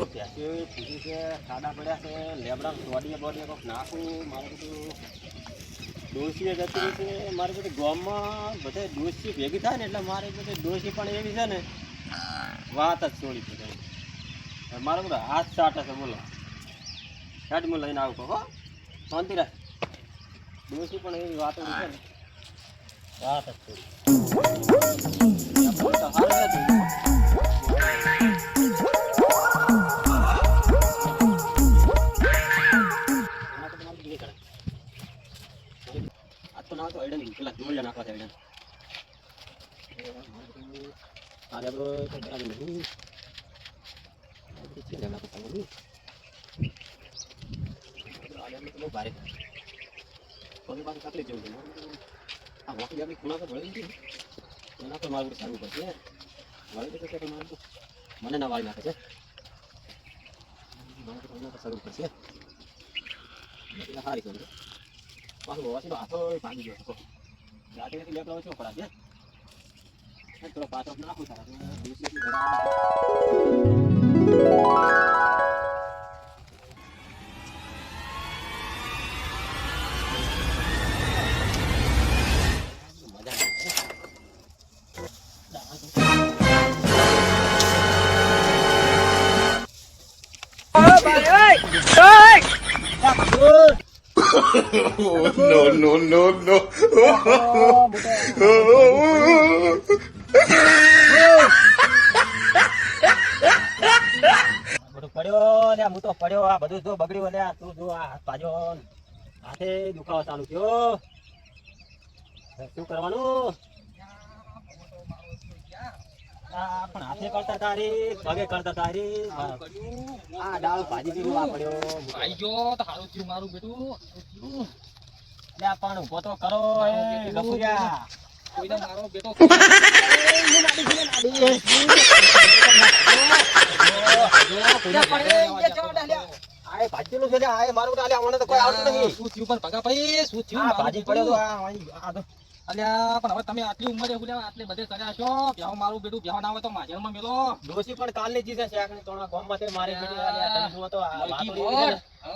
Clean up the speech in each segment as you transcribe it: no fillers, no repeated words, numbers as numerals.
ત્યાંથી પૂછ્યું કે ખાડા પડ્યા છે લેબડા બોડીએ કોઈક નાખું મારે બધું ડોસી જતી રહી છે મારે બધી ગામમાં બધે ડોસી ભેગી થાય ને એટલે મારે બધી ડોસી પણ એવી છે ને વાત જ છોડી છે મારે બધો હાથ ચાટે છે બોલો સાઈડ હું લઈને આવું હો શાંતિ રાખ ડોસી પણ એવી વાતો છે ને વાત જ છોડી સારું નથી તો આઈડન પેલા જોડિયા નાખવા છે આઈડન આજે બરો તો આજે નહીં છે લેવા તો સારું આજે તો બહુ ભારે કોઈ બાદ તકલીફ જેવું છે આ વાકી આપણી ખૂણા તો ભળી ગઈ એના તો મારું સારું પડશે વાળી તો કે મારું મને ના વાળી નાખે છે મારું તો સારું પડશે એટલે હારી છે પાછું વાસી હાથો ભાગી ગયો હતો રાત્રેથી લેપડા ઓછો પડા છે થોડો પાછો નાખું તારા દિવસેથી no, no, no, no. પડ્યો ને હું તો પડ્યો આ બધું જો બગડ્યું ને તું જો આ પાજો હાથે દુખાવો ચાલુ થયો શું કરવાનું પણ હાથે કરતા તારી પગે કરતા તારી આ ડાળ ભાજી પીવું આ પડ્યો આઈ ગયો તો હારું થયું મારું બેટું લે પણ ઉભો તો કરો એ ગફુરિયા કોઈને મારો બેટો આય ભાજીલું છે આય મારું ડાલે આવવાનું તો કોઈ આવતું નહીં શું થયું પણ ભગા ભાઈ શું થયું ભાજી પડ્યો તો આ તો અલ્યા પણ હવે તમે આટલી ઉંમરે હુલ્યા આટલે બધે કર્યા છો પ્યાવ મારું બેટું પ્યાવ ના હોય તો માજરમાં મેલો ડોસી પણ કાલની જીતે છે આખની તોણા ગામમાં તે મારી બેટી આલ્યા તમે જુઓ તો આ લડકી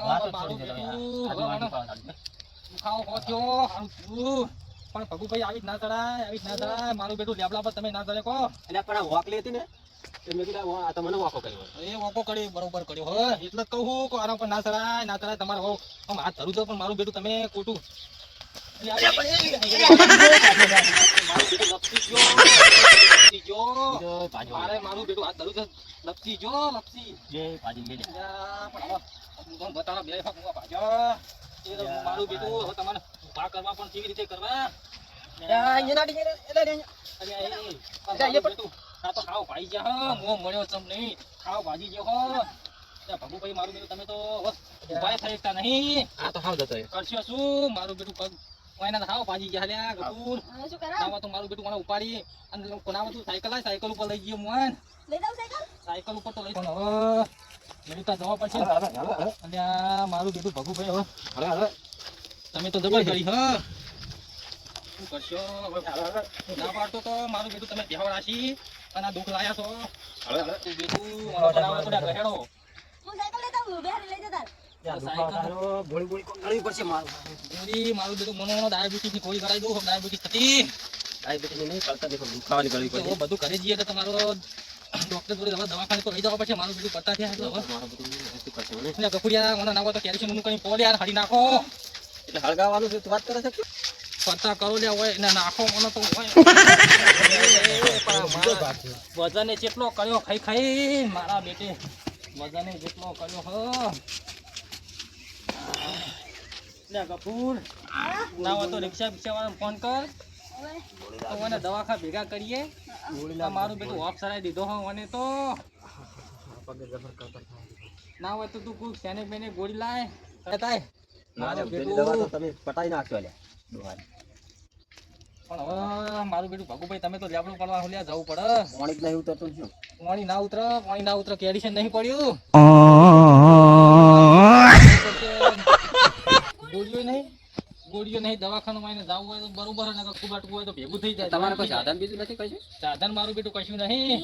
વાતો બોલ છોડી દે મારું બેટું ખાઓ ખો થયો હારું થયું પણ ભગુભાઈ આવી જ ના ચડાય મારું બેટું લેબડા પર તમે ના ચડે કહો એટલે પણ આ વાકલી હતી ને તે મેં કીધું આ તો મને વાકો કર્યો એ વાંકો કર્યો બરોબર કર્યો હો એટલે જ કહું કે આના પર ના ચડાય તમારે હો આમ હાથ ધરું છો પણ મારું બેટું તમે ખોટું મારું બેટું હાથ ધરું છે લપસી જો લપસી મારું બેટું હવે તમારે ઉભા કરવા પણ કેવી રીતે કરવા તો ખાવ ભાઈ ગયા મો મળ્યો ચમ નહીં ખાવ ભાજી ગયો હો ભગુભાઈ મારું બેટું તમે તો ઉભા થઈ શકતા નહીં આ તો હાવ જતો કરશો શું મારું બેટું પગ કોઈના હાવ ભાજી ગયા લ્યા ગપુર નાવા તો મારું બેટું મને ઉપાડી અને કોનામાં તું સાયકલ ઉપર લઈ ગયો મોન સાયકલ ઉપર તો લઈ પણ હવે મેળતા જવા પડશે અને મારું બેટું ભગુભાઈ હવે તમે તો જબર કરી હા શું કરશો ના પાડતો તો મારું બેટું તમે બેહવા રાશી અને દુઃખ લાયા છો તું બેટું ગહેડો મારું બેટું મનો ડાયાબિટીસ ની ગોળી કરાવી દઉં ડાયાબિટીસ થતી બધું ઘરે જઈએ તો તમારો ડોક્ટર જોડે દવાખાને તો લઈ જવા પડશે મારું બેટું પડતા થયા કપુરિયા મને નાખો તો કેલ્શિયમ નું કઈ પોલ યાર હાડી નાખો એટલે હળગાવાનું છે તું વાત કરે છે પડતા કરો લે હોય એને નાખો મને તો વજને જેટલો કર્યો ખાઈ ખાઈ મારા બેટે વજને જેટલો કર્યો હો લે કપૂર ના હોય તો રિક્ષા વાળાને ફોન કર તો મને દવાખા ભેગા કરીએ મારું બેટું ઓફ સરાઈ દીધો હો મને તો ના હોય તો તું કોઈ સેને બેને ગોળી લાય તમે પટાઈ નાખશો લે પણ હવે મારું બેટું ભગુભાઈ તમે તો લેબડું પડવા જવું પડે પાણી જ નહીં ઉતરતું શું પાણી ના ઉતરે કેડિશન નહીં પડ્યું ગોળીઓ નહીં દવાખાનું માં જવું હોય તો બરોબર ખૂબ અટકવું હોય તો ભેગું થઈ જાય તમારે કોઈ સાધન બીજું નથી કશું સાધન મારું બેટું કશું નહીં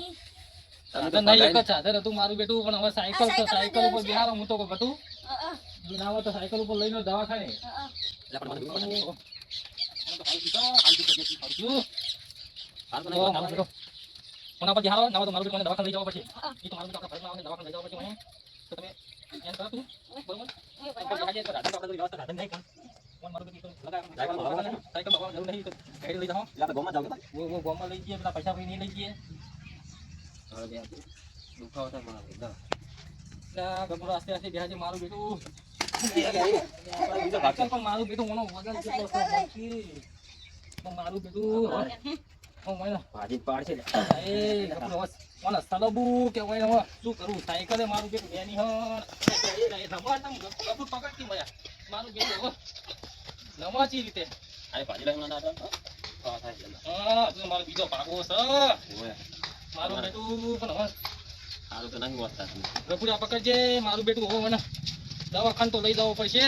સાધન નહીં, એક જ સાધન હતું મારું બેટું, પણ હવે સાયકલ તો સાયકલ ઉપર બિહારો હું તો ગટુ ના હોય તો સાયકલ ઉપર લઈને દવાખાને. કોના પર બિહારો ના હોય તો મારું બેટું મને દવાખાને લઈ જવા પડશે. એ તો મારું બેટું આપણા ઘરમાં આવે, દવાખાને લઈ જવા પડશે મને. તો તમે એમ કરો તું, બરોબર? સાધન નહીં કામ. મારું બેટું સાયકલ જરૂર નહીં, ગાડી લઈ જાઓ. એટલે આપણે ગામમાં જાવ કે वो गोमा लई गए, પેલા પૈસા ભાઈ નહીં લઈ ગયે. હવે દુખાવો થાય મારો એકદમ. ના ગબરો આસ્તે આસ્તે બેહાજે મારું બેટું. બીજો ભાગ છે. પણ મારું બેટું મને વજન કેટલો છે બાકી. પણ મારું બેટું ઓ મને ભાજી પાડ છે. એ ગબરો બસ મને સલબુ કે ભાઈ હવે શું કરું, સાયકલે મારું બેટું બેની હણ એ નંબર તમ ગબરો પકડતી મયા મારું બેટું હવે નમાચી રીતે આ ભાજી લઈને ના આવતો. હા થાય છે. હા તું મારો બીજો ભાગો છે ઓય મારું બેટું. પણ હવે સારું તો નહીં વાંચતા. ગપુડા પકડજે મારું બેટું હવે મને દવાખાને તો લઈ જવું પડશે.